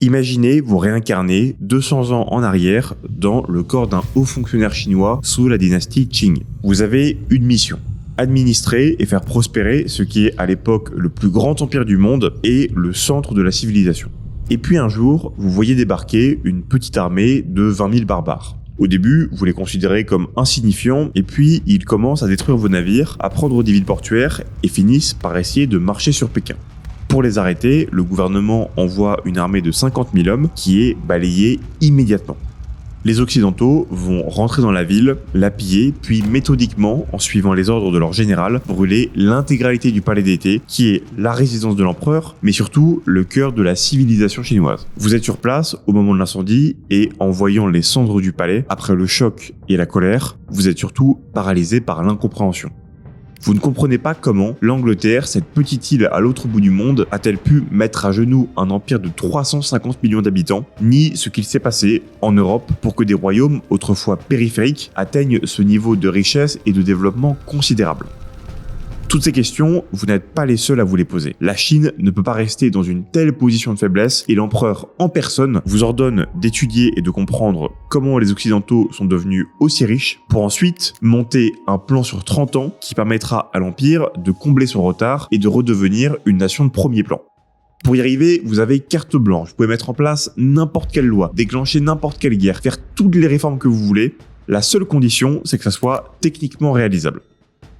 Imaginez vous réincarner 200 ans en arrière dans le corps d'un haut fonctionnaire chinois sous la dynastie Qing. Vous avez une mission: administrer et faire prospérer ce qui est à l'époque le plus grand empire du monde et le centre de la civilisation. Et puis un jour, vous voyez débarquer une petite armée de 20 000 barbares. Au début, vous les considérez comme insignifiants, et puis ils commencent à détruire vos navires, à prendre des villes portuaires et finissent par essayer de marcher sur Pékin. Pour les arrêter, le gouvernement envoie une armée de 50 000 hommes qui est balayée immédiatement. Les Occidentaux vont rentrer dans la ville, la piller, puis méthodiquement, en suivant les ordres de leur général, brûler l'intégralité du palais d'été, qui est la résidence de l'empereur, mais surtout le cœur de la civilisation chinoise. Vous êtes sur place au moment de l'incendie, et en voyant les cendres du palais, après le choc et la colère, vous êtes surtout paralysé par l'incompréhension. Vous ne comprenez pas comment l'Angleterre, cette petite île à l'autre bout du monde, a-t-elle pu mettre à genoux un empire de 350 millions d'habitants, ni ce qu'il s'est passé en Europe pour que des royaumes autrefois périphériques atteignent ce niveau de richesse et de développement considérable. Toutes ces questions, vous n'êtes pas les seuls à vous les poser. La Chine ne peut pas rester dans une telle position de faiblesse et l'empereur en personne vous ordonne d'étudier et de comprendre comment les Occidentaux sont devenus aussi riches pour ensuite monter un plan sur 30 ans qui permettra à l'empire de combler son retard et de redevenir une nation de premier plan. Pour y arriver, vous avez carte blanche, vous pouvez mettre en place n'importe quelle loi, déclencher n'importe quelle guerre, faire toutes les réformes que vous voulez. La seule condition, c'est que ça soit techniquement réalisable.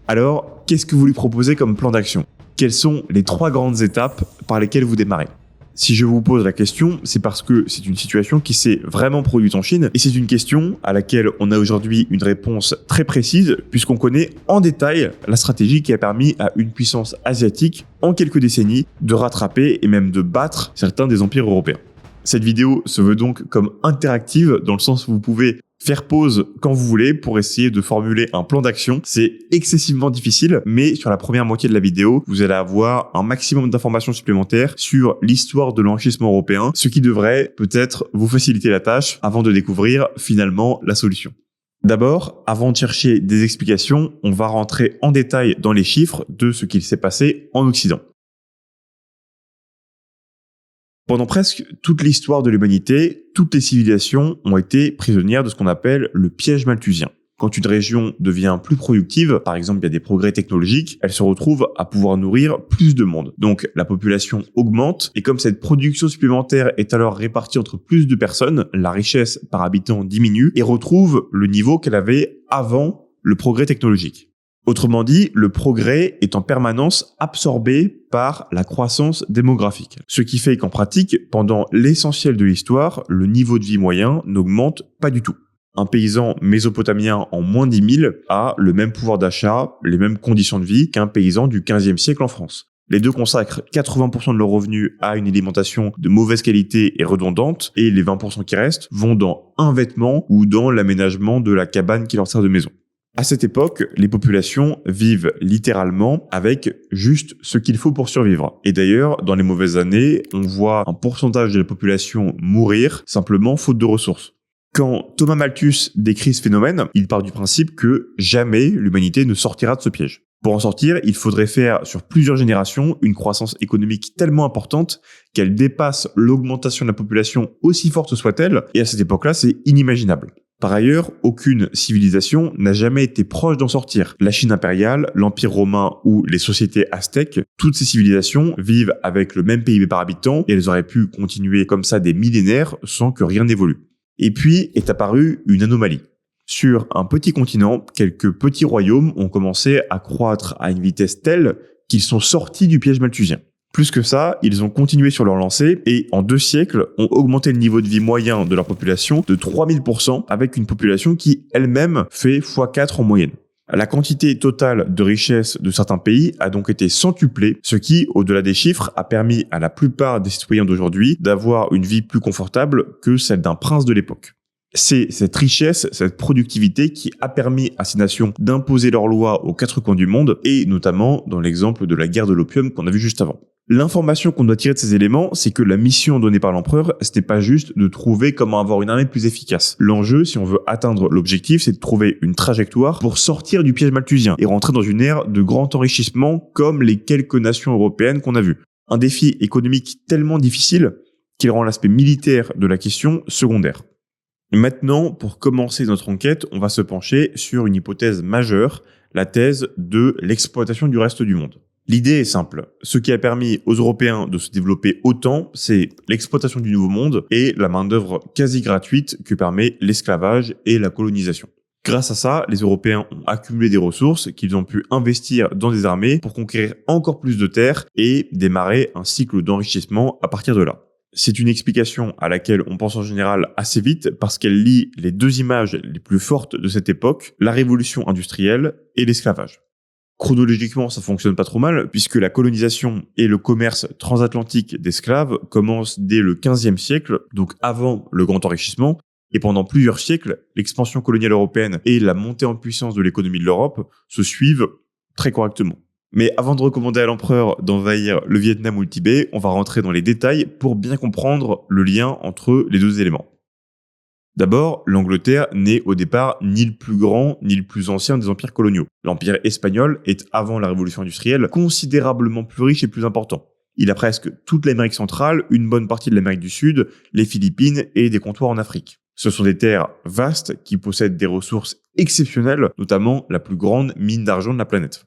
Alors, qu'est-ce que vous lui proposez comme plan d'action? Quelles sont les 3 grandes étapes par lesquelles vous démarrez? Si je vous pose la question, c'est parce que c'est une situation qui s'est vraiment produite en Chine et c'est une question à laquelle on a aujourd'hui une réponse très précise puisqu'on connaît en détail la stratégie qui a permis à une puissance asiatique en quelques décennies de rattraper et même de battre certains des empires européens. Cette vidéo se veut donc comme interactive dans le sens où vous pouvez faire pause quand vous voulez pour essayer de formuler un plan d'action. C'est excessivement difficile, mais sur la première moitié de la vidéo, vous allez avoir un maximum d'informations supplémentaires sur l'histoire de l'enrichissement européen, ce qui devrait peut-être vous faciliter la tâche avant de découvrir finalement la solution. D'abord, avant de chercher des explications, on va rentrer en détail dans les chiffres de ce qu'il s'est passé en Occident. Pendant presque toute l'histoire de l'humanité, toutes les civilisations ont été prisonnières de ce qu'on appelle le piège malthusien. Quand une région devient plus productive, par exemple il y a des progrès technologiques, elle se retrouve à pouvoir nourrir plus de monde. Donc la population augmente et comme cette production supplémentaire est alors répartie entre plus de personnes, la richesse par habitant diminue et retrouve le niveau qu'elle avait avant le progrès technologique. Autrement dit, le progrès est en permanence absorbé par la croissance démographique. Ce qui fait qu'en pratique, pendant l'essentiel de l'histoire, le niveau de vie moyen n'augmente pas du tout. Un paysan mésopotamien en moins 10 000 a le même pouvoir d'achat, les mêmes conditions de vie qu'un paysan du 15e siècle en France. Les deux consacrent 80% de leurs revenus à une alimentation de mauvaise qualité et redondante, et les 20% qui restent vont dans un vêtement ou dans l'aménagement de la cabane qui leur sert de maison. À cette époque, les populations vivent littéralement avec juste ce qu'il faut pour survivre. Et d'ailleurs, dans les mauvaises années, on voit un pourcentage de la population mourir simplement faute de ressources. Quand Thomas Malthus décrit ce phénomène, il part du principe que jamais l'humanité ne sortira de ce piège. Pour en sortir, il faudrait faire sur plusieurs générations une croissance économique tellement importante qu'elle dépasse l'augmentation de la population aussi forte soit-elle, et à cette époque-là, c'est inimaginable. Par ailleurs, aucune civilisation n'a jamais été proche d'en sortir. La Chine impériale, l'Empire romain ou les sociétés aztèques, toutes ces civilisations vivent avec le même PIB par habitant et elles auraient pu continuer comme ça des millénaires sans que rien n'évolue. Et puis est apparue une anomalie. Sur un petit continent, quelques petits royaumes ont commencé à croître à une vitesse telle qu'ils sont sortis du piège malthusien. Plus que ça, ils ont continué sur leur lancée et en 2 siècles ont augmenté le niveau de vie moyen de leur population de 3000% avec une population qui elle-même fait x4 en moyenne. La quantité totale de richesse de certains pays a donc été centuplée, ce qui, au-delà des chiffres, a permis à la plupart des citoyens d'aujourd'hui d'avoir une vie plus confortable que celle d'un prince de l'époque. C'est cette richesse, cette productivité qui a permis à ces nations d'imposer leurs lois aux 4 coins du monde et notamment dans l'exemple de la guerre de l'opium qu'on a vu juste avant. L'information qu'on doit tirer de ces éléments, c'est que la mission donnée par l'empereur, c'était pas juste de trouver comment avoir une armée plus efficace. L'enjeu, si on veut atteindre l'objectif, c'est de trouver une trajectoire pour sortir du piège malthusien et rentrer dans une ère de grand enrichissement comme les quelques nations européennes qu'on a vues. Un défi économique tellement difficile qu'il rend l'aspect militaire de la question secondaire. Maintenant, pour commencer notre enquête, on va se pencher sur une hypothèse majeure, la thèse de l'exploitation du reste du monde. L'idée est simple. Ce qui a permis aux Européens de se développer autant, c'est l'exploitation du Nouveau Monde et la main-d'œuvre quasi gratuite que permet l'esclavage et la colonisation. Grâce à ça, les Européens ont accumulé des ressources qu'ils ont pu investir dans des armées pour conquérir encore plus de terres et démarrer un cycle d'enrichissement à partir de là. C'est une explication à laquelle on pense en général assez vite parce qu'elle lie les deux images les plus fortes de cette époque, la révolution industrielle et l'esclavage. Chronologiquement, ça fonctionne pas trop mal puisque la colonisation et le commerce transatlantique d'esclaves commencent dès le XVe siècle, donc avant le grand enrichissement. Et pendant plusieurs siècles, l'expansion coloniale européenne et la montée en puissance de l'économie de l'Europe se suivent très correctement. Mais avant de recommander à l'empereur d'envahir le Vietnam ou le Tibet, on va rentrer dans les détails pour bien comprendre le lien entre les deux éléments. D'abord, l'Angleterre n'est au départ ni le plus grand ni le plus ancien des empires coloniaux. L'empire espagnol est, avant la révolution industrielle, considérablement plus riche et plus important. Il a presque toute l'Amérique centrale, une bonne partie de l'Amérique du Sud, les Philippines et des comptoirs en Afrique. Ce sont des terres vastes qui possèdent des ressources exceptionnelles, notamment la plus grande mine d'argent de la planète.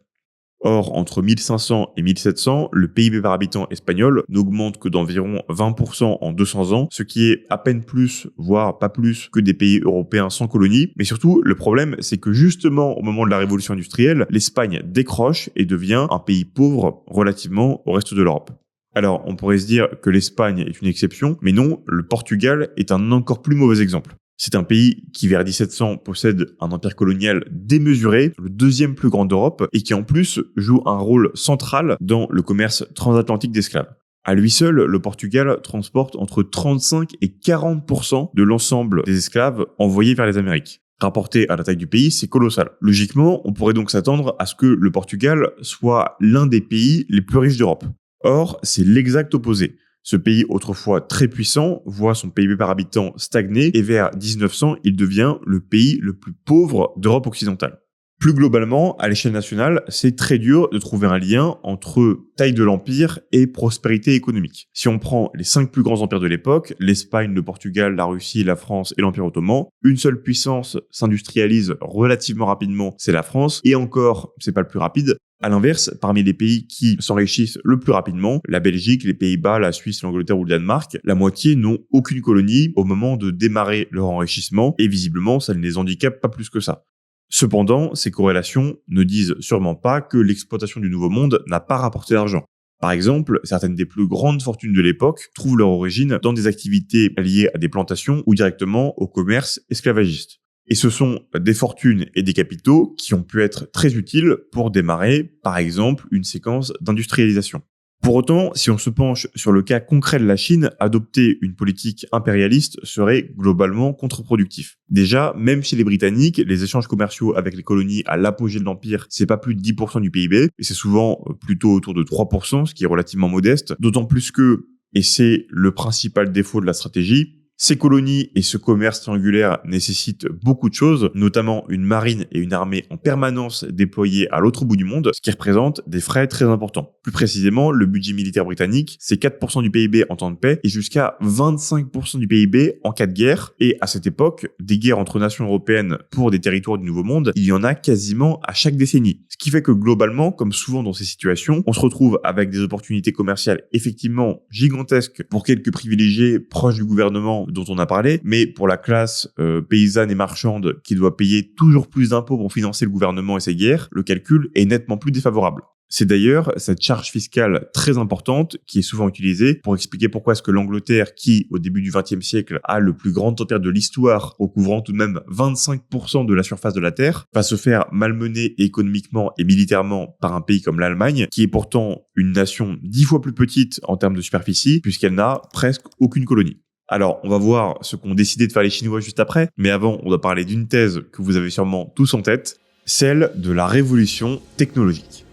Or, entre 1500 et 1700, le PIB par habitant espagnol n'augmente que d'environ 20% en 200 ans, ce qui est à peine plus, voire pas plus que des pays européens sans colonie. Mais surtout, le problème, c'est que justement au moment de la révolution industrielle, l'Espagne décroche et devient un pays pauvre relativement au reste de l'Europe. Alors, on pourrait se dire que l'Espagne est une exception, mais non, le Portugal est un encore plus mauvais exemple. C'est un pays qui, vers 1700, possède un empire colonial démesuré, le deuxième plus grand d'Europe, et qui en plus joue un rôle central dans le commerce transatlantique d'esclaves. À lui seul, le Portugal transporte entre 35 et 40% de l'ensemble des esclaves envoyés vers les Amériques. Rapporté à la taille du pays, c'est colossal. Logiquement, on pourrait donc s'attendre à ce que le Portugal soit l'un des pays les plus riches d'Europe. Or, c'est l'exact opposé. Ce pays autrefois très puissant voit son PIB par habitant stagner et vers 1900, il devient le pays le plus pauvre d'Europe occidentale. Plus globalement, à l'échelle nationale, c'est très dur de trouver un lien entre taille de l'empire et prospérité économique. Si on prend les 5 plus grands empires de l'époque, l'Espagne, le Portugal, la Russie, la France et l'Empire ottoman, une seule puissance s'industrialise relativement rapidement, c'est la France, et encore, c'est pas le plus rapide. À l'inverse, parmi les pays qui s'enrichissent le plus rapidement, la Belgique, les Pays-Bas, la Suisse, l'Angleterre ou le Danemark, la moitié n'ont aucune colonie au moment de démarrer leur enrichissement et visiblement, ça ne les handicape pas plus que ça. Cependant, ces corrélations ne disent sûrement pas que l'exploitation du Nouveau Monde n'a pas rapporté d'argent. Par exemple, certaines des plus grandes fortunes de l'époque trouvent leur origine dans des activités liées à des plantations ou directement au commerce esclavagiste. Et ce sont des fortunes et des capitaux qui ont pu être très utiles pour démarrer, par exemple, une séquence d'industrialisation. Pour autant, si on se penche sur le cas concret de la Chine, adopter une politique impérialiste serait globalement contre-productif. Déjà, même chez les Britanniques, les échanges commerciaux avec les colonies à l'apogée de l'empire, c'est pas plus de 10% du PIB, et c'est souvent plutôt autour de 3%, ce qui est relativement modeste, d'autant plus que, et c'est le principal défaut de la stratégie, ces colonies et ce commerce triangulaire nécessitent beaucoup de choses, notamment une marine et une armée en permanence déployées à l'autre bout du monde, ce qui représente des frais très importants. Plus précisément, le budget militaire britannique, c'est 4% du PIB en temps de paix et jusqu'à 25% du PIB en cas de guerre. Et à cette époque, des guerres entre nations européennes pour des territoires du Nouveau Monde, il y en a quasiment à chaque décennie. Ce qui fait que globalement, comme souvent dans ces situations, on se retrouve avec des opportunités commerciales effectivement gigantesques pour quelques privilégiés proches du gouvernement dont on a parlé, mais pour la classe paysanne et marchande qui doit payer toujours plus d'impôts pour financer le gouvernement et ses guerres, le calcul est nettement plus défavorable. C'est d'ailleurs cette charge fiscale très importante qui est souvent utilisée pour expliquer pourquoi est-ce que l'Angleterre, qui au début du XXe siècle a le plus grand empire de l'histoire, recouvrant tout de même 25% de la surface de la Terre, va se faire malmener économiquement et militairement par un pays comme l'Allemagne, qui est pourtant une nation 10 fois plus petite en termes de superficie, puisqu'elle n'a presque aucune colonie. Alors, on va voir ce qu'ont décidé de faire les Chinois juste après, mais avant, on doit parler d'une thèse que vous avez sûrement tous en tête, celle de la révolution technologique.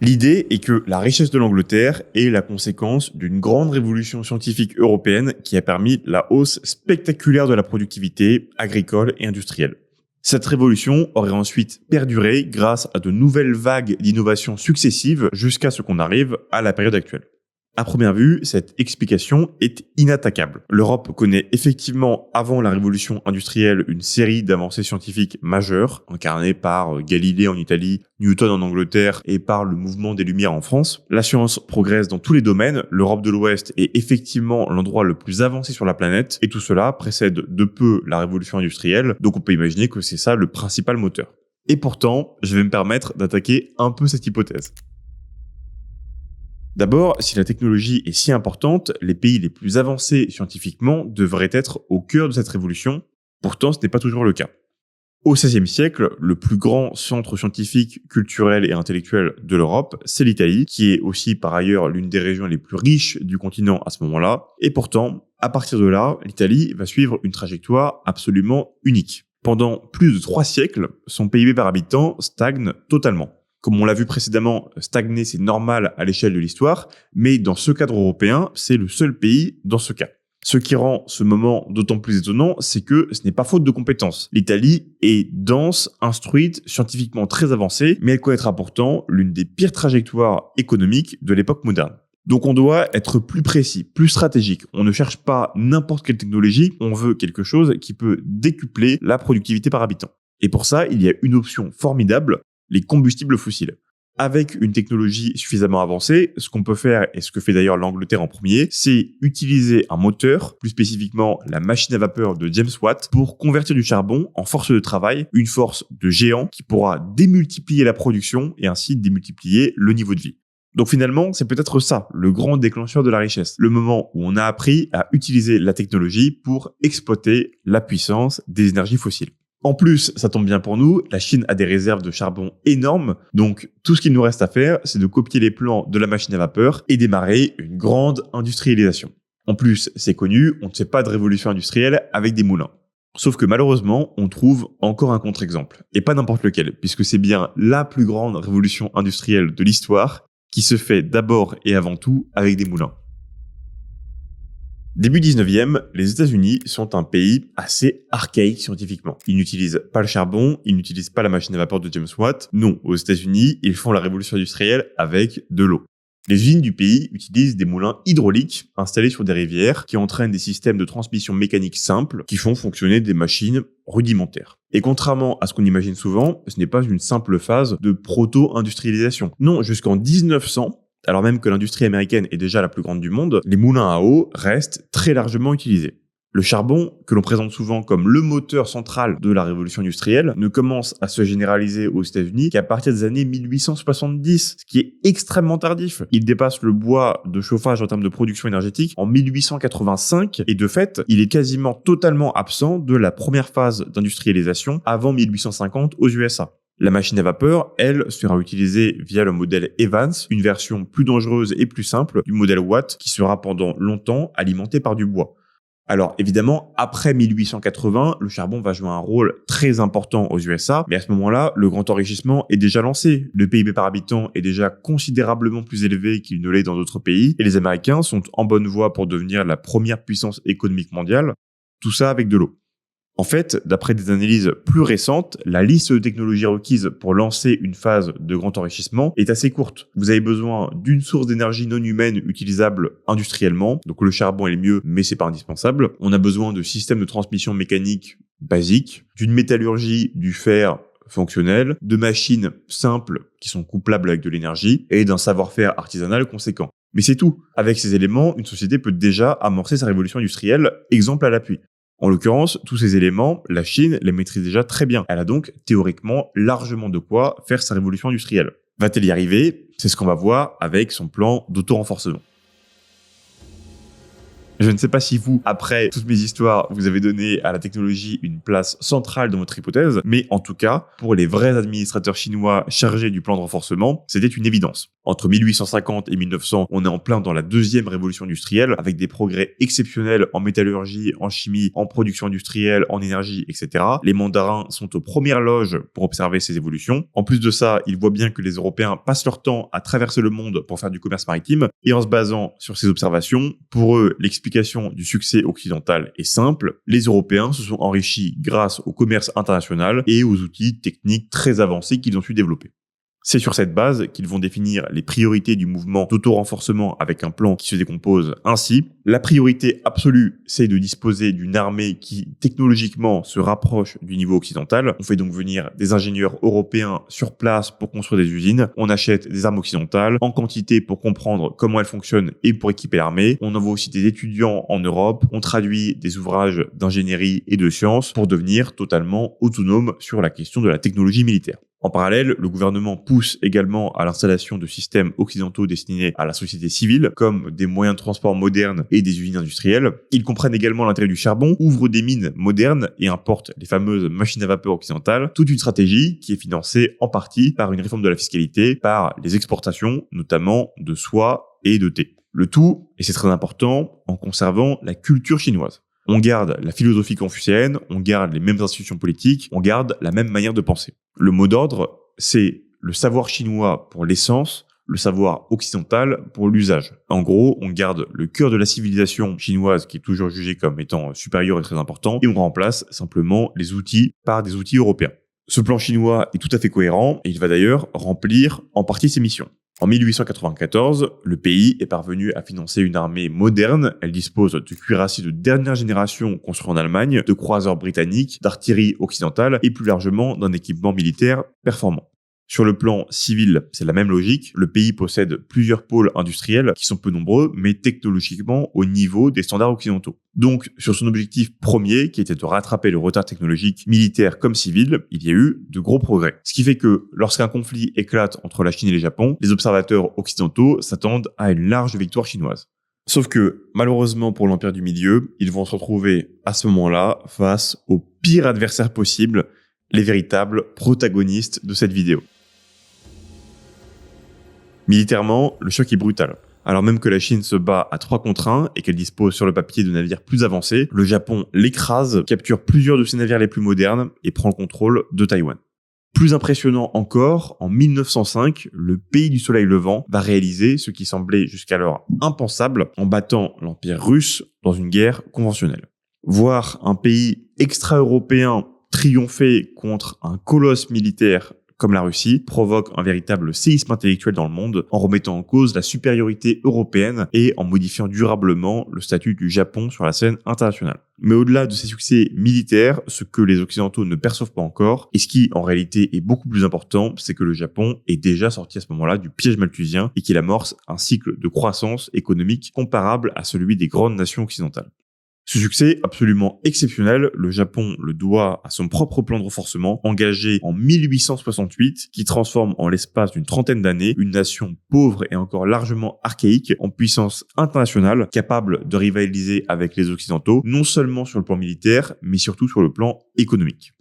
L'idée est que la richesse de l'Angleterre est la conséquence d'une grande révolution scientifique européenne qui a permis la hausse spectaculaire de la productivité agricole et industrielle. Cette révolution aurait ensuite perduré grâce à de nouvelles vagues d'innovations successives jusqu'à ce qu'on arrive à la période actuelle. À première vue, cette explication est inattaquable. L'Europe connaît effectivement, avant la révolution industrielle, une série d'avancées scientifiques majeures, incarnées par Galilée en Italie, Newton en Angleterre et par le mouvement des Lumières en France. La science progresse dans tous les domaines, l'Europe de l'Ouest est effectivement l'endroit le plus avancé sur la planète, et tout cela précède de peu la révolution industrielle, donc on peut imaginer que c'est ça le principal moteur. Et pourtant, je vais me permettre d'attaquer un peu cette hypothèse. D'abord, si la technologie est si importante, les pays les plus avancés scientifiquement devraient être au cœur de cette révolution. Pourtant, ce n'est pas toujours le cas. Au XVIe siècle, le plus grand centre scientifique, culturel et intellectuel de l'Europe, c'est l'Italie, qui est aussi par ailleurs l'une des régions les plus riches du continent à ce moment-là. Et pourtant, à partir de là, l'Italie va suivre une trajectoire absolument unique. Pendant plus de 3 siècles, son PIB par habitant stagne totalement. Comme on l'a vu précédemment, stagner, c'est normal à l'échelle de l'histoire, mais dans ce cadre européen, c'est le seul pays dans ce cas. Ce qui rend ce moment d'autant plus étonnant, c'est que ce n'est pas faute de compétences. L'Italie est dense, instruite, scientifiquement très avancée, mais elle connaîtra pourtant l'une des pires trajectoires économiques de l'époque moderne. Donc on doit être plus précis, plus stratégique. On ne cherche pas n'importe quelle technologie, on veut quelque chose qui peut décupler la productivité par habitant. Et pour ça, il y a une option formidable, les combustibles fossiles. Avec une technologie suffisamment avancée, ce qu'on peut faire, et ce que fait d'ailleurs l'Angleterre en premier, c'est utiliser un moteur, plus spécifiquement la machine à vapeur de James Watt, pour convertir du charbon en force de travail, une force de géant qui pourra démultiplier la production et ainsi démultiplier le niveau de vie. Donc finalement, c'est peut-être ça, le grand déclencheur de la richesse, le moment où on a appris à utiliser la technologie pour exploiter la puissance des énergies fossiles. En plus, ça tombe bien pour nous, la Chine a des réserves de charbon énormes, donc tout ce qu'il nous reste à faire, c'est de copier les plans de la machine à vapeur et démarrer une grande industrialisation. En plus, c'est connu, on ne fait pas de révolution industrielle avec des moulins. Sauf que malheureusement, on trouve encore un contre-exemple, et pas n'importe lequel, puisque c'est bien la plus grande révolution industrielle de l'histoire qui se fait d'abord et avant tout avec des moulins. Début 19e, les États-Unis sont un pays assez archaïque scientifiquement. Ils n'utilisent pas le charbon, ils n'utilisent pas la machine à vapeur de James Watt. Non, aux États-Unis, ils font la révolution industrielle avec de l'eau. Les usines du pays utilisent des moulins hydrauliques installés sur des rivières qui entraînent des systèmes de transmission mécanique simples qui font fonctionner des machines rudimentaires. Et contrairement à ce qu'on imagine souvent, ce n'est pas une simple phase de proto-industrialisation. Non, jusqu'en 1900, alors même que l'industrie américaine est déjà la plus grande du monde, les moulins à eau restent très largement utilisés. Le charbon, que l'on présente souvent comme le moteur central de la révolution industrielle, ne commence à se généraliser aux États-Unis qu'à partir des années 1870, ce qui est extrêmement tardif. Il dépasse le bois de chauffage en termes de production énergétique en 1885, et de fait, il est quasiment totalement absent de la première phase d'industrialisation avant 1850 aux USA. La machine à vapeur, elle, sera utilisée via le modèle Evans, une version plus dangereuse et plus simple du modèle Watt qui sera pendant longtemps alimenté par du bois. Alors évidemment, après 1880, le charbon va jouer un rôle très important aux USA, mais à ce moment-là, le grand enrichissement est déjà lancé. Le PIB par habitant est déjà considérablement plus élevé qu'il ne l'est dans d'autres pays, et les Américains sont en bonne voie pour devenir la première puissance économique mondiale, tout ça avec de l'eau. En fait, d'après des analyses plus récentes, la liste de technologies requises pour lancer une phase de grand enrichissement est assez courte. Vous avez besoin d'une source d'énergie non humaine utilisable industriellement, donc le charbon est le mieux, mais c'est pas indispensable. On a besoin de systèmes de transmission mécanique basiques, d'une métallurgie du fer fonctionnel, de machines simples qui sont couplables avec de l'énergie et d'un savoir-faire artisanal conséquent. Mais c'est tout. Avec ces éléments, une société peut déjà amorcer sa révolution industrielle, exemple à l'appui. En l'occurrence, tous ces éléments, la Chine les maîtrise déjà très bien. Elle a donc théoriquement largement de quoi faire sa révolution industrielle. Va-t-elle y arriver ? C'est ce qu'on va voir avec son plan d'auto-renforcement. Je ne sais pas si vous, après toutes mes histoires, vous avez donné à la technologie une place centrale dans votre hypothèse, mais en tout cas, pour les vrais administrateurs chinois chargés du plan de renforcement, c'était une évidence. Entre 1850 et 1900, on est en plein dans la deuxième révolution industrielle, avec des progrès exceptionnels en métallurgie, en chimie, en production industrielle, en énergie, etc. Les mandarins sont aux premières loges pour observer ces évolutions. En plus de ça, ils voient bien que les Européens passent leur temps à traverser le monde pour faire du commerce maritime, et en se basant sur ces observations, pour eux, l'explication du succès occidental est simple. Les Européens se sont enrichis grâce au commerce international et aux outils techniques très avancés qu'ils ont su développer. C'est sur cette base qu'ils vont définir les priorités du mouvement d'auto-renforcement avec un plan qui se décompose ainsi. La priorité absolue, c'est de disposer d'une armée qui technologiquement se rapproche du niveau occidental. On fait donc venir des ingénieurs européens sur place pour construire des usines. On achète des armes occidentales en quantité pour comprendre comment elles fonctionnent et pour équiper l'armée. On envoie aussi des étudiants en Europe. On traduit des ouvrages d'ingénierie et de sciences pour devenir totalement autonome sur la question de la technologie militaire. En parallèle, le gouvernement pousse également à l'installation de systèmes occidentaux destinés à la société civile, comme des moyens de transport modernes et des usines industrielles. Ils comprennent également l'intérêt du charbon, ouvrent des mines modernes et importent les fameuses machines à vapeur occidentales. Toute une stratégie qui est financée en partie par une réforme de la fiscalité, par les exportations, notamment de soie et de thé. Le tout, et c'est très important, en conservant la culture chinoise. On garde la philosophie confucéenne, on garde les mêmes institutions politiques, on garde la même manière de penser. Le mot d'ordre, c'est le savoir chinois pour l'essence, le savoir occidental pour l'usage. En gros, on garde le cœur de la civilisation chinoise qui est toujours jugée comme étant supérieur et très important, et on remplace simplement les outils par des outils européens. Ce plan chinois est tout à fait cohérent et il va d'ailleurs remplir en partie ses missions. En 1894, le pays est parvenu à financer une armée moderne. Elle dispose de cuirassiers de dernière génération construits en Allemagne, de croiseurs britanniques, d'artillerie occidentale et plus largement d'un équipement militaire performant. Sur le plan civil, c'est la même logique. Le pays possède plusieurs pôles industriels qui sont peu nombreux, mais technologiquement au niveau des standards occidentaux. Donc, sur son objectif premier, qui était de rattraper le retard technologique militaire comme civil, il y a eu de gros progrès. Ce qui fait que, lorsqu'un conflit éclate entre la Chine et le Japon, les observateurs occidentaux s'attendent à une large victoire chinoise. Sauf que, malheureusement pour l'Empire du Milieu, ils vont se retrouver à ce moment-là face au pire adversaire possible, les véritables protagonistes de cette vidéo. Militairement, le choc est brutal. Alors même que la Chine se bat à 3 contre 1 et qu'elle dispose sur le papier de navires plus avancés, le Japon l'écrase, capture plusieurs de ses navires les plus modernes et prend le contrôle de Taïwan. Plus impressionnant encore, en 1905, le pays du soleil levant va réaliser ce qui semblait jusqu'alors impensable en battant l'Empire russe dans une guerre conventionnelle. Voir un pays extra-européen triompher contre un colosse militaire comme la Russie, provoque un véritable séisme intellectuel dans le monde en remettant en cause la supériorité européenne et en modifiant durablement le statut du Japon sur la scène internationale. Mais au-delà de ces succès militaires, ce que les Occidentaux ne perçoivent pas encore, et ce qui en réalité est beaucoup plus important, c'est que le Japon est déjà sorti à ce moment-là du piège malthusien et qu'il amorce un cycle de croissance économique comparable à celui des grandes nations occidentales. Ce succès absolument exceptionnel, le Japon le doit à son propre plan de renforcement engagé en 1868 qui transforme en l'espace d'une trentaine d'années une nation pauvre et encore largement archaïque en puissance internationale capable de rivaliser avec les Occidentaux non seulement sur le plan militaire mais surtout sur le plan économique.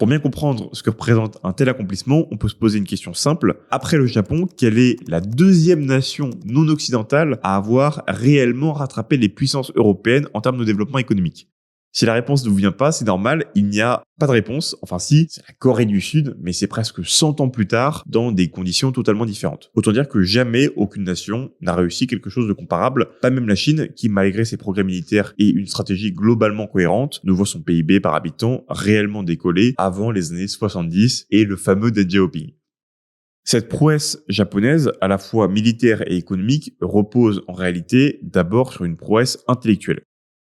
Pour bien comprendre ce que représente un tel accomplissement, on peut se poser une question simple. Après le Japon, quelle est la deuxième nation non occidentale à avoir réellement rattrapé les puissances européennes en termes de développement économique ? Si la réponse ne vous vient pas, c'est normal, il n'y a pas de réponse. Enfin si, c'est la Corée du Sud, mais c'est presque 100 ans plus tard, dans des conditions totalement différentes. Autant dire que jamais aucune nation n'a réussi quelque chose de comparable, pas même la Chine, qui malgré ses progrès militaires et une stratégie globalement cohérente, ne voit son PIB par habitant réellement décoller avant les années 70 et le fameux Deng Xiaoping. Cette prouesse japonaise, à la fois militaire et économique, repose en réalité d'abord sur une prouesse intellectuelle.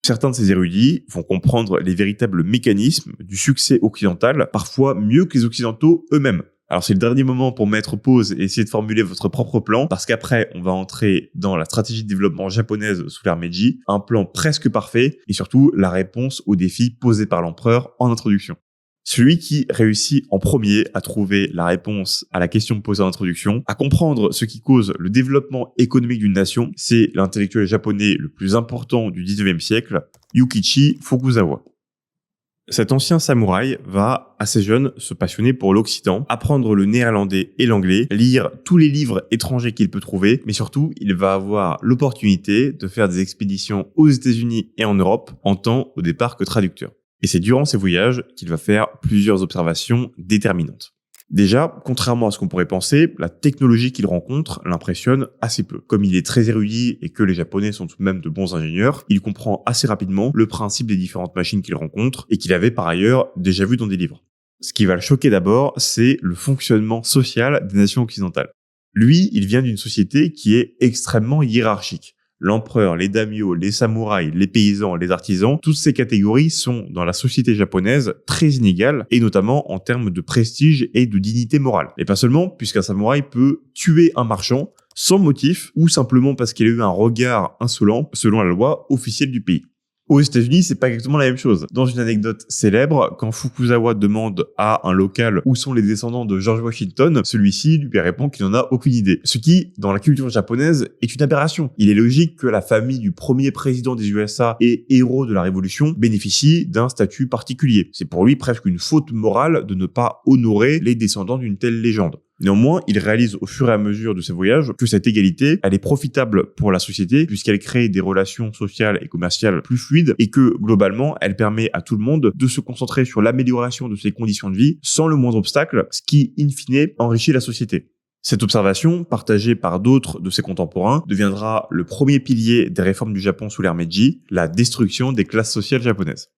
Certains de ces érudits vont comprendre les véritables mécanismes du succès occidental, parfois mieux que les occidentaux eux-mêmes. Alors c'est le dernier moment pour mettre pause et essayer de formuler votre propre plan, parce qu'après on va entrer dans la stratégie de développement japonaise sous l'ère Meiji, un plan presque parfait et surtout la réponse aux défis posés par l'empereur en introduction. Celui qui réussit en premier à trouver la réponse à la question posée en introduction, à comprendre ce qui cause le développement économique d'une nation, c'est l'intellectuel japonais le plus important du 19e siècle, Yukichi Fukuzawa. Cet ancien samouraï va, assez jeune, se passionner pour l'Occident, apprendre le néerlandais et l'anglais, lire tous les livres étrangers qu'il peut trouver, mais surtout, il va avoir l'opportunité de faire des expéditions aux États-Unis et en Europe en tant au départ que traducteur. Et c'est durant ces voyages qu'il va faire plusieurs observations déterminantes. Déjà, contrairement à ce qu'on pourrait penser, la technologie qu'il rencontre l'impressionne assez peu. Comme il est très érudit et que les Japonais sont tout de même de bons ingénieurs, il comprend assez rapidement le principe des différentes machines qu'il rencontre et qu'il avait par ailleurs déjà vu dans des livres. Ce qui va le choquer d'abord, c'est le fonctionnement social des nations occidentales. Lui, il vient d'une société qui est extrêmement hiérarchique. L'empereur, les daimyos, les samouraïs, les paysans, les artisans, toutes ces catégories sont dans la société japonaise très inégales, et notamment en termes de prestige et de dignité morale. Et pas seulement, puisqu'un samouraï peut tuer un marchand sans motif ou simplement parce qu'il a eu un regard insolent selon la loi officielle du pays. Aux États-Unis, c'est pas exactement la même chose. Dans une anecdote célèbre, quand Fukuzawa demande à un local où sont les descendants de George Washington, celui-ci lui répond qu'il n'en a aucune idée. Ce qui, dans la culture japonaise, est une aberration. Il est logique que la famille du premier président des USA et héros de la Révolution bénéficie d'un statut particulier. C'est pour lui presque une faute morale de ne pas honorer les descendants d'une telle légende. Néanmoins, il réalise au fur et à mesure de ses voyages que cette égalité, elle est profitable pour la société puisqu'elle crée des relations sociales et commerciales plus fluides et que, globalement, elle permet à tout le monde de se concentrer sur l'amélioration de ses conditions de vie sans le moindre obstacle, ce qui, in fine, enrichit la société. Cette observation, partagée par d'autres de ses contemporains, deviendra le premier pilier des réformes du Japon sous l'ère Meiji, la destruction des classes sociales japonaises.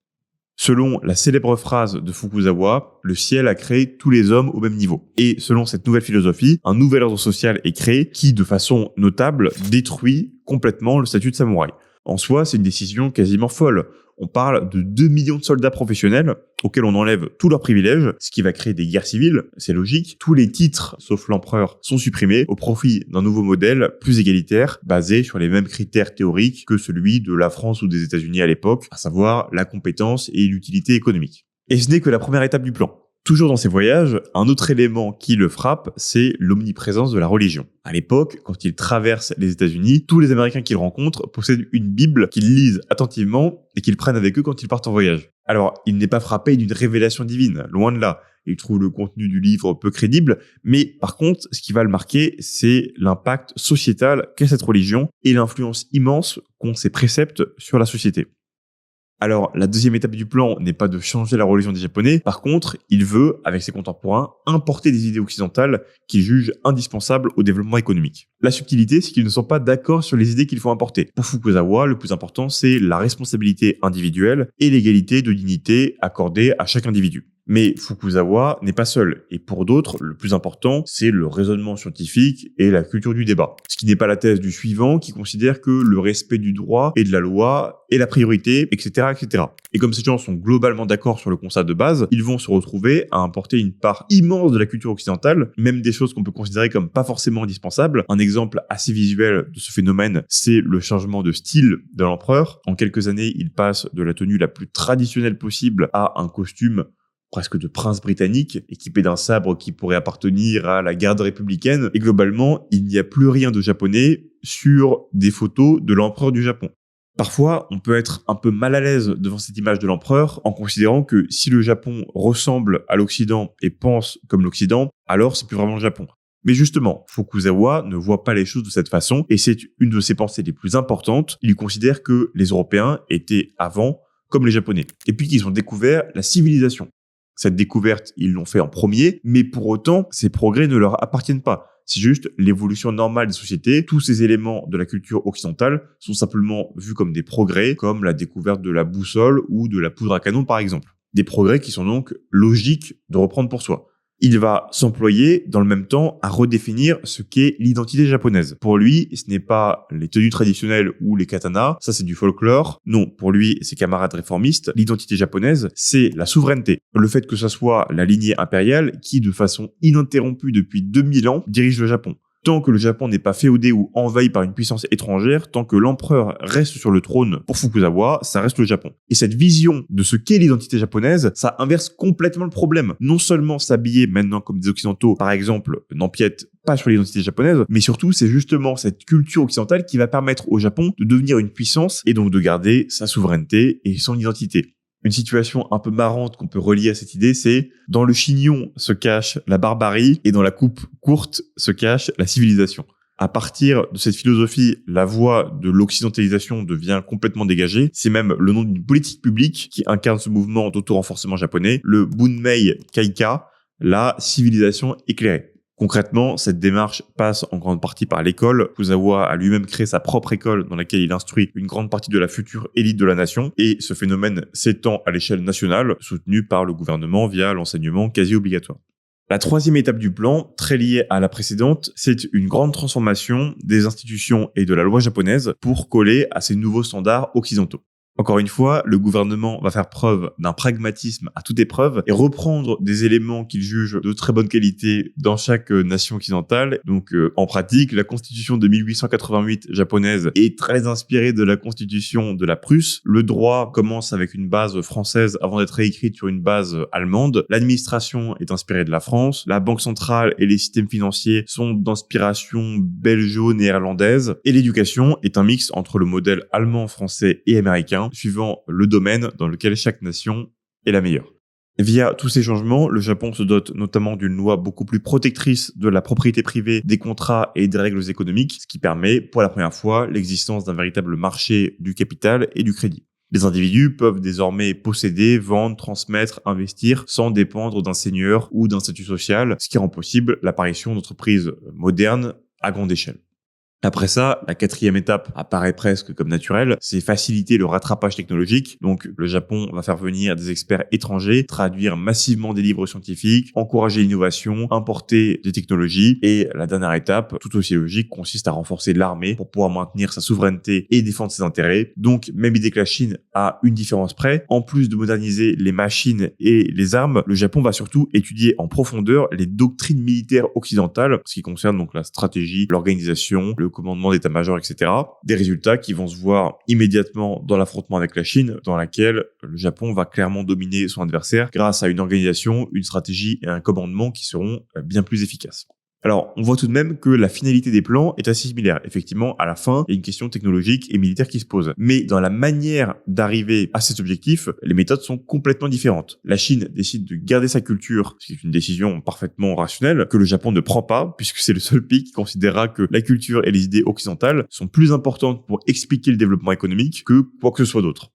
Selon la célèbre phrase de Fukuzawa, le ciel a créé tous les hommes au même niveau. Et selon cette nouvelle philosophie, un nouvel ordre social est créé qui, de façon notable, détruit complètement le statut de samouraï. En soi, c'est une décision quasiment folle. On parle de 2 millions de soldats professionnels auxquels on enlève tous leurs privilèges, ce qui va créer des guerres civiles, c'est logique. Tous les titres, sauf l'empereur, sont supprimés au profit d'un nouveau modèle plus égalitaire, basé sur les mêmes critères théoriques que celui de la France ou des États-Unis à l'époque, à savoir la compétence et l'utilité économique. Et ce n'est que la première étape du plan. Toujours dans ses voyages, un autre élément qui le frappe, c'est l'omniprésence de la religion. À l'époque, quand il traverse les États-Unis, tous les Américains qu'il rencontre possèdent une Bible qu'ils lisent attentivement et qu'ils prennent avec eux quand ils partent en voyage. Alors, il n'est pas frappé d'une révélation divine, loin de là. Il trouve le contenu du livre peu crédible, mais par contre, ce qui va le marquer, c'est l'impact sociétal qu'a cette religion et l'influence immense qu'ont ses préceptes sur la société. Alors, la deuxième étape du plan n'est pas de changer la religion des Japonais. Par contre, il veut, avec ses contemporains, importer des idées occidentales qu'il juge indispensables au développement économique. La subtilité, c'est qu'ils ne sont pas d'accord sur les idées qu'il faut importer. Pour Fukuzawa, le plus important, c'est la responsabilité individuelle et l'égalité de dignité accordée à chaque individu. Mais Fukuzawa n'est pas seul, et pour d'autres, le plus important, c'est le raisonnement scientifique et la culture du débat. Ce qui n'est pas la thèse du suivant, qui considère que le respect du droit et de la loi est la priorité, etc., etc. Et comme ces gens sont globalement d'accord sur le constat de base, ils vont se retrouver à importer une part immense de la culture occidentale, même des choses qu'on peut considérer comme pas forcément indispensables. Un exemple assez visuel de ce phénomène, c'est le changement de style de l'empereur. En quelques années, il passe de la tenue la plus traditionnelle possible à un costume presque de prince britannique, équipé d'un sabre qui pourrait appartenir à la garde républicaine. Et globalement, il n'y a plus rien de japonais sur des photos de l'empereur du Japon. Parfois, on peut être un peu mal à l'aise devant cette image de l'empereur en considérant que si le Japon ressemble à l'Occident et pense comme l'Occident, alors c'est plus vraiment le Japon. Mais justement, Fukuzawa ne voit pas les choses de cette façon et c'est une de ses pensées les plus importantes. Il considère que les Européens étaient avant comme les Japonais et puis qu'ils ont découvert la civilisation. Cette découverte, ils l'ont fait en premier, mais pour autant, ces progrès ne leur appartiennent pas. C'est juste l'évolution normale des sociétés. Tous ces éléments de la culture occidentale sont simplement vus comme des progrès, comme la découverte de la boussole ou de la poudre à canon par exemple. Des progrès qui sont donc logiques de reprendre pour soi. Il va s'employer dans le même temps à redéfinir ce qu'est l'identité japonaise. Pour lui, ce n'est pas les tenues traditionnelles ou les katanas, ça c'est du folklore. Non, pour lui et ses camarades réformistes, l'identité japonaise, c'est la souveraineté. Le fait que ça soit la lignée impériale qui, de façon ininterrompue depuis 2000 ans, dirige le Japon. Tant que le Japon n'est pas féodé ou envahi par une puissance étrangère, tant que l'empereur reste sur le trône, pour Fukuzawa, ça reste le Japon. Et cette vision de ce qu'est l'identité japonaise, ça inverse complètement le problème. Non seulement s'habiller maintenant comme des occidentaux, par exemple, n'empiète pas sur l'identité japonaise, mais surtout c'est justement cette culture occidentale qui va permettre au Japon de devenir une puissance et donc de garder sa souveraineté et son identité. Une situation un peu marrante qu'on peut relier à cette idée, c'est dans le chignon se cache la barbarie et dans la coupe courte se cache la civilisation. À partir de cette philosophie, la voie de l'occidentalisation devient complètement dégagée. C'est même le nom d'une politique publique qui incarne ce mouvement d'auto-renforcement japonais, le Bunmei Kaika, la civilisation éclairée. Concrètement, cette démarche passe en grande partie par l'école. Fukawa a lui-même créé sa propre école dans laquelle il instruit une grande partie de la future élite de la nation et ce phénomène s'étend à l'échelle nationale, soutenu par le gouvernement via l'enseignement quasi obligatoire. La troisième étape du plan, très liée à la précédente, c'est une grande transformation des institutions et de la loi japonaise pour coller à ces nouveaux standards occidentaux. Encore une fois, le gouvernement va faire preuve d'un pragmatisme à toute épreuve et reprendre des éléments qu'il juge de très bonne qualité dans chaque nation occidentale. Donc, en pratique, la constitution de 1888 japonaise est très inspirée de la constitution de la Prusse. Le droit commence avec une base française avant d'être réécrite sur une base allemande. L'administration est inspirée de la France. La banque centrale et les systèmes financiers sont d'inspiration belgeo-néerlandaise. Et l'éducation est un mix entre le modèle allemand, français et américain, suivant le domaine dans lequel chaque nation est la meilleure. Via tous ces changements, le Japon se dote notamment d'une loi beaucoup plus protectrice de la propriété privée, des contrats et des règles économiques, ce qui permet pour la première fois l'existence d'un véritable marché du capital et du crédit. Les individus peuvent désormais posséder, vendre, transmettre, investir sans dépendre d'un seigneur ou d'un statut social, ce qui rend possible l'apparition d'entreprises modernes à grande échelle. Après ça, la quatrième étape apparaît presque comme naturelle, c'est faciliter le rattrapage technologique. Donc, le Japon va faire venir des experts étrangers, traduire massivement des livres scientifiques, encourager l'innovation, importer des technologies. Et la dernière étape, tout aussi logique, consiste à renforcer l'armée pour pouvoir maintenir sa souveraineté et défendre ses intérêts. Donc, même idée que la Chine a une différence près. En plus de moderniser les machines et les armes, le Japon va surtout étudier en profondeur les doctrines militaires occidentales, ce qui concerne donc la stratégie, l'organisation, le commandement d'état-major, etc. Des résultats qui vont se voir immédiatement dans l'affrontement avec la Chine, dans laquelle le Japon va clairement dominer son adversaire grâce à une organisation, une stratégie et un commandement qui seront bien plus efficaces. Alors, on voit tout de même que la finalité des plans est assez similaire. Effectivement, à la fin, il y a une question technologique et militaire qui se pose. Mais dans la manière d'arriver à cet objectif, les méthodes sont complètement différentes. La Chine décide de garder sa culture, ce qui est une décision parfaitement rationnelle, que le Japon ne prend pas, puisque c'est le seul pays qui considérera que la culture et les idées occidentales sont plus importantes pour expliquer le développement économique que quoi que ce soit d'autre.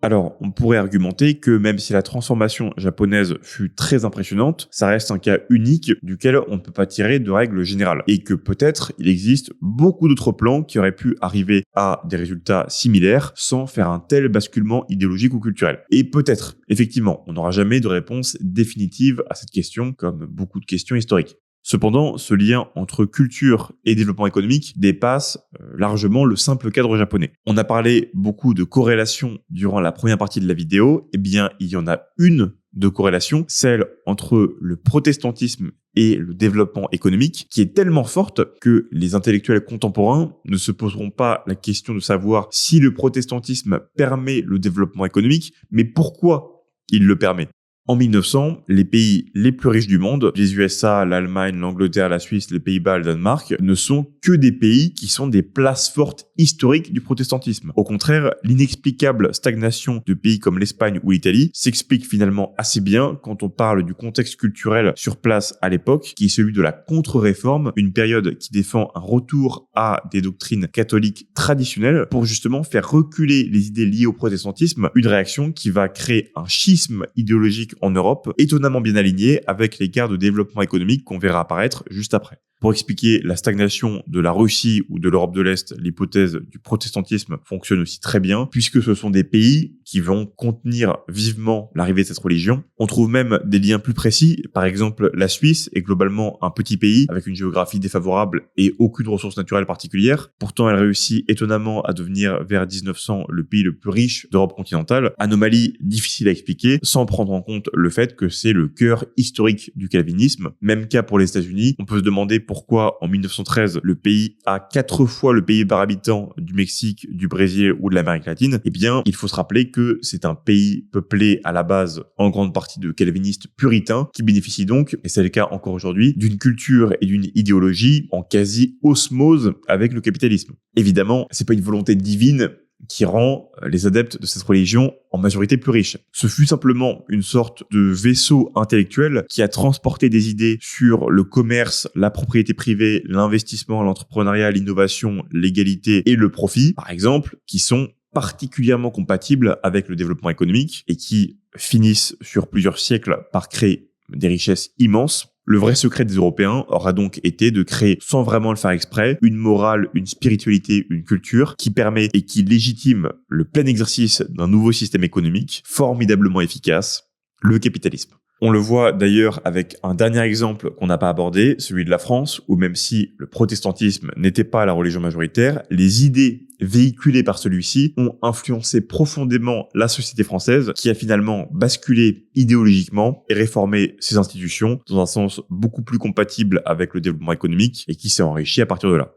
Alors, on pourrait argumenter que même si la transformation japonaise fut très impressionnante, ça reste un cas unique duquel on ne peut pas tirer de règles générales. Et que peut-être il existe beaucoup d'autres plans qui auraient pu arriver à des résultats similaires sans faire un tel basculement idéologique ou culturel. Et peut-être, effectivement, on n'aura jamais de réponse définitive à cette question, comme beaucoup de questions historiques. Cependant, ce lien entre culture et développement économique dépasse largement le simple cadre japonais. On a parlé beaucoup de corrélations durant la première partie de la vidéo. Eh bien, il y en a une de corrélation, celle entre le protestantisme et le développement économique, qui est tellement forte que les intellectuels contemporains ne se poseront pas la question de savoir si le protestantisme permet le développement économique, mais pourquoi il le permet. En 1900, les pays les plus riches du monde, les USA, l'Allemagne, l'Angleterre, la Suisse, les Pays-Bas, le Danemark, ne sont que des pays qui sont des places fortes historiques du protestantisme. Au contraire, l'inexplicable stagnation de pays comme l'Espagne ou l'Italie s'explique finalement assez bien quand on parle du contexte culturel sur place à l'époque, qui est celui de la contre-réforme, une période qui défend un retour à des doctrines catholiques traditionnelles pour justement faire reculer les idées liées au protestantisme, une réaction qui va créer un schisme idéologique en Europe, étonnamment bien aligné avec les l'écart de développement économique qu'on verra apparaître juste après. Pour expliquer la stagnation de la Russie ou de l'Europe de l'Est, l'hypothèse du protestantisme fonctionne aussi très bien, puisque ce sont des pays qui vont contenir vivement l'arrivée de cette religion. On trouve même des liens plus précis. Par exemple, la Suisse est globalement un petit pays avec une géographie défavorable et aucune ressource naturelle particulière. Pourtant, elle réussit étonnamment à devenir vers 1900 le pays le plus riche d'Europe continentale. Anomalie difficile à expliquer sans prendre en compte le fait que c'est le cœur historique du calvinisme. Même cas pour les États-Unis. On peut se demander pourquoi en 1913 le pays a 4 fois le PIB par habitant du Mexique, du Brésil ou de l'Amérique latine. Eh bien, il faut se rappeler que c'est un pays peuplé à la base en grande partie de calvinistes puritains qui bénéficient donc, et c'est le cas encore aujourd'hui, d'une culture et d'une idéologie en quasi-osmose avec le capitalisme. Évidemment, c'est pas une volonté divine qui rend les adeptes de cette religion en majorité plus riches. Ce fut simplement une sorte de vaisseau intellectuel qui a transporté des idées sur le commerce, la propriété privée, l'investissement, l'entrepreneuriat, l'innovation, l'égalité et le profit, par exemple, qui sont particulièrement compatibles avec le développement économique et qui finissent sur plusieurs siècles par créer des richesses immenses. Le vrai secret des Européens aura donc été de créer, sans vraiment le faire exprès, une morale, une spiritualité, une culture qui permet et qui légitime le plein exercice d'un nouveau système économique formidablement efficace, le capitalisme. On le voit d'ailleurs avec un dernier exemple qu'on n'a pas abordé, celui de la France, où même si le protestantisme n'était pas la religion majoritaire, les idées véhiculées par celui-ci ont influencé profondément la société française, qui a finalement basculé idéologiquement et réformé ses institutions dans un sens beaucoup plus compatible avec le développement économique et qui s'est enrichi à partir de là.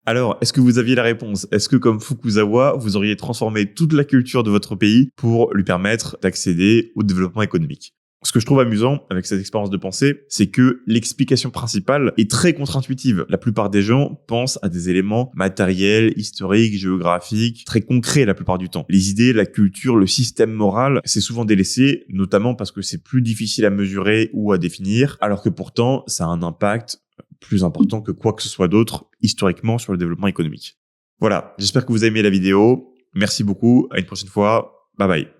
Alors, est-ce que vous aviez la réponse? Est-ce que, comme Fukuzawa, vous auriez transformé toute la culture de votre pays pour lui permettre d'accéder au développement économique? Ce que je trouve amusant avec cette expérience de pensée, c'est que l'explication principale est très contre-intuitive. La plupart des gens pensent à des éléments matériels, historiques, géographiques, très concrets la plupart du temps. Les idées, la culture, le système moral, c'est souvent délaissé, notamment parce que c'est plus difficile à mesurer ou à définir, alors que pourtant, ça a un impact plus important que quoi que ce soit d'autre historiquement sur le développement économique. Voilà, j'espère que vous avez aimé la vidéo. Merci beaucoup, à une prochaine fois. Bye bye.